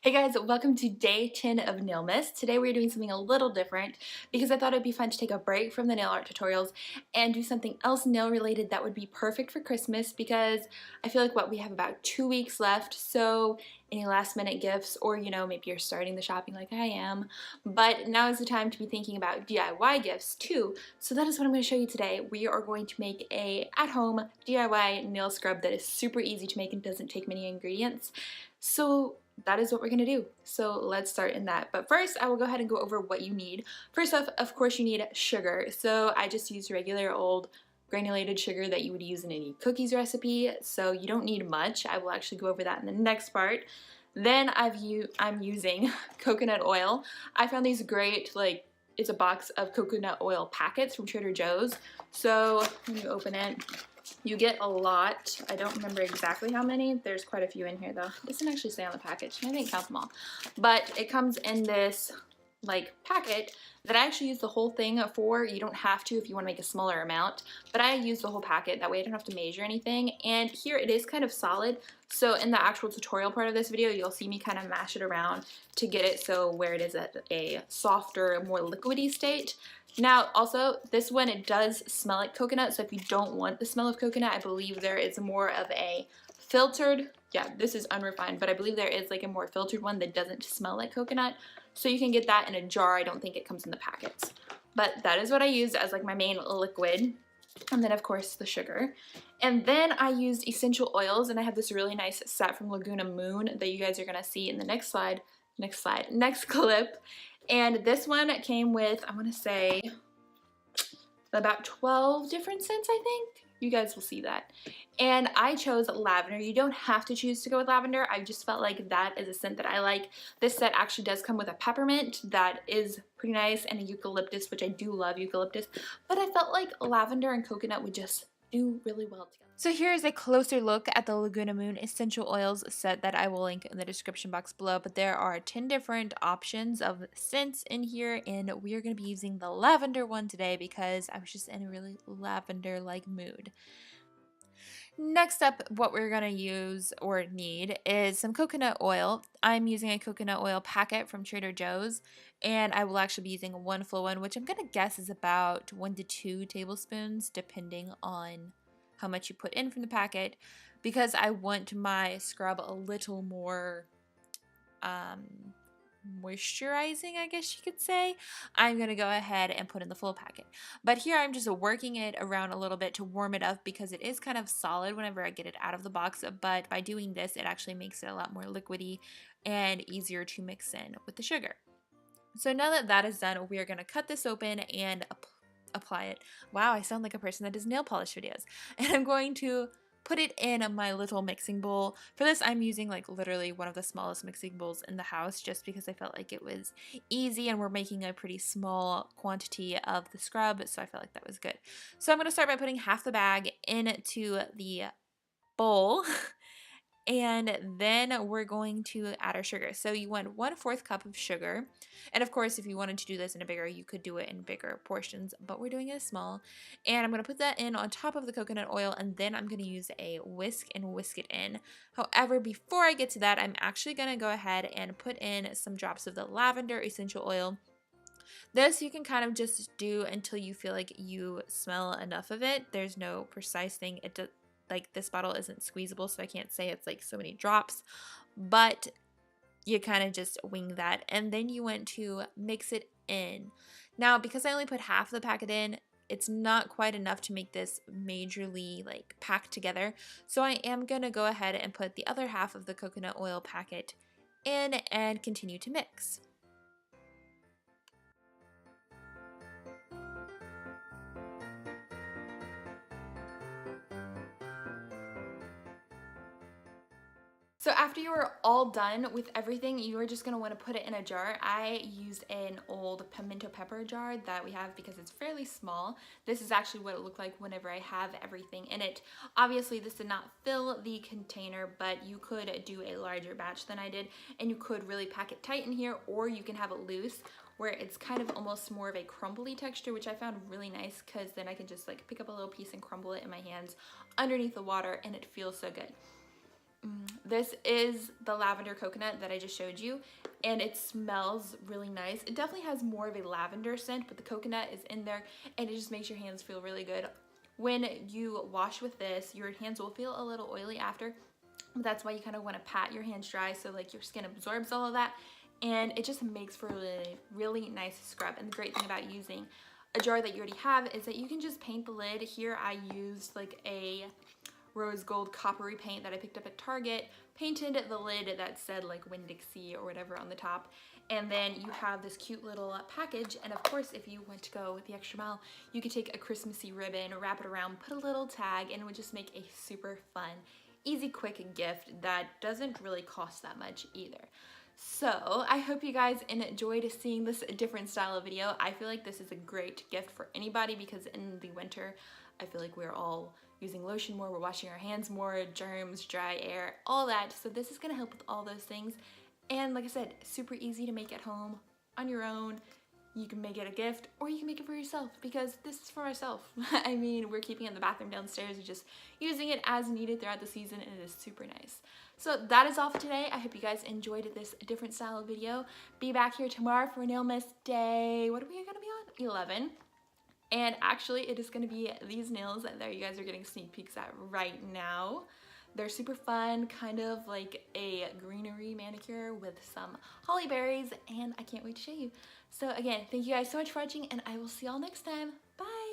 Hey guys, welcome to day 10 of Nailmas. Today we're doing something a little different because I thought it'd be fun to take a break from the nail art tutorials and do something else nail related that would be perfect for Christmas because I feel like we have about 2 weeks left, so any last minute gifts or maybe you're starting the shopping like I am, but now is the time to be thinking about DIY gifts too. So that is what I'm going to show you today. We are going to make a at-home DIY nail scrub that is super easy to make and doesn't take many ingredients. So that is what we're gonna do. So let's start in that. But first, I will go ahead and go over what you need. First off, of course, you need sugar. So I just used regular old granulated sugar that you would use in any cookies recipe. So you don't need much. I will actually go over that in the next part. Then I'm using coconut oil. I found these great, it's a box of coconut oil packets from Trader Joe's. So when you open it, you get a lot. I don't remember exactly how many. There's quite a few in here though. It doesn't actually say on the package. I didn't count them all. But it comes in this packet that I actually use the whole thing for. You don't have to if you want to make a smaller amount, but I use the whole packet. That way I don't have to measure anything. And here it is kind of solid. So in the actual tutorial part of this video, you'll see me kind of mash it around to get it so where it is at a softer, more liquidy state. Now, also, this one, it does smell like coconut, so if you don't want the smell of coconut, I believe there is more of a filtered, yeah, this is unrefined, but I believe there is a more filtered one that doesn't smell like coconut, so you can get that in a jar. I don't think it comes in the packets. But that is what I used as my main liquid. And then, of course, the sugar. And then I used essential oils, and I have this really nice set from Laguna Moon that you guys are going to see in the next clip. And this one came with, I want to say, about 12 different scents, I think. You guys will see that. And I chose lavender. You don't have to choose to go with lavender. I just felt like that is a scent that I like. This set actually does come with a peppermint that is pretty nice and a eucalyptus, which I do love eucalyptus. But I felt like lavender and coconut would just do really well together. So here's a closer look at the Laguna Moon essential oils set that I will link in the description box below, but there are 10 different options of scents in here, and we are going to be using the lavender one today because I was just in a really lavender-like mood. Next up, what we're going to use or need is some coconut oil. I'm using a coconut oil packet from Trader Joe's, and I will actually be using one full one, which I'm going to guess is about 1 to 2 tablespoons, depending on how much you put in from the packet, because I want my scrub a little more moisturizing, I guess you could say. I'm going to go ahead and put in the full packet. But here I'm just working it around a little bit to warm it up because it is kind of solid whenever I get it out of the box. But by doing this, it actually makes it a lot more liquidy and easier to mix in with the sugar. So now that that is done, we are going to cut this open and apply it. Wow, I sound like a person that does nail polish videos. And I'm going to put it in my little mixing bowl. For this, I'm using literally one of the smallest mixing bowls in the house just because I felt like it was easy and we're making a pretty small quantity of the scrub, so I felt like that was good. So I'm going to start by putting half the bag into the bowl. And then we're going to add our sugar. So you want 1/4 cup of sugar. And of course, if you wanted to do this in a bigger, you could do it in bigger portions, but we're doing it small. And I'm going to put that in on top of the coconut oil, and then I'm going to use a whisk and whisk it in. However, before I get to that, I'm actually going to go ahead and put in some drops of the lavender essential oil. This you can kind of just do until you feel like you smell enough of it. There's no precise thing. It does. This bottle isn't squeezable, so I can't say it's so many drops, but you kind of just wing that, and then you want to mix it in. Now, because I only put half the packet in, it's not quite enough to make this majorly packed together, so I am gonna go ahead and put the other half of the coconut oil packet in and continue to mix. So after you are all done with everything, you are just going to want to put it in a jar. I used an old pimento pepper jar that we have because it's fairly small. This is actually what it looked like whenever I have everything in it. Obviously, this did not fill the container, but you could do a larger batch than I did, and you could really pack it tight in here, or you can have it loose where it's kind of almost more of a crumbly texture, which I found really nice because then I can just pick up a little piece and crumble it in my hands underneath the water, and it feels so good. This is the lavender coconut that I just showed you, and it smells really nice. It definitely has more of a lavender scent, but the coconut is in there, and it just makes your hands feel really good. When you wash with this, your hands will feel a little oily after. That's why you kind of want to pat your hands dry so like your skin absorbs all of that, and it just makes for a really, really nice scrub. And the great thing about using a jar that you already have is that you can just paint the lid. Here I used like a rose gold coppery paint that I picked up at Target, painted the lid that said like Winn-Dixie or whatever on the top, and then you have this cute little package. And of course, if you want to go with the extra mile, you could take a Christmassy ribbon, wrap it around, put a little tag, and it would just make a super fun, easy, quick gift that doesn't really cost that much either. So I hope you guys enjoyed seeing this different style of video. I feel like this is a great gift for anybody because in the winter, I feel like we're all using lotion more, we're washing our hands more, germs, dry air, all that. So this is gonna help with all those things. And like I said, super easy to make at home on your own. You can make it a gift or you can make it for yourself because this is for myself. I mean, we're keeping it in the bathroom downstairs. We're just using it as needed throughout the season, and it is super nice. So that is all for today. I hope you guys enjoyed this different style of video. Be back here tomorrow for Nailmas Day. What are we gonna be on? 11. And actually, it is gonna be these nails that you guys are getting sneak peeks at right now. They're super fun, kind of like a greenery manicure with some holly berries, and I can't wait to show you. So again, thank you guys so much for watching, and I will see y'all next time. Bye!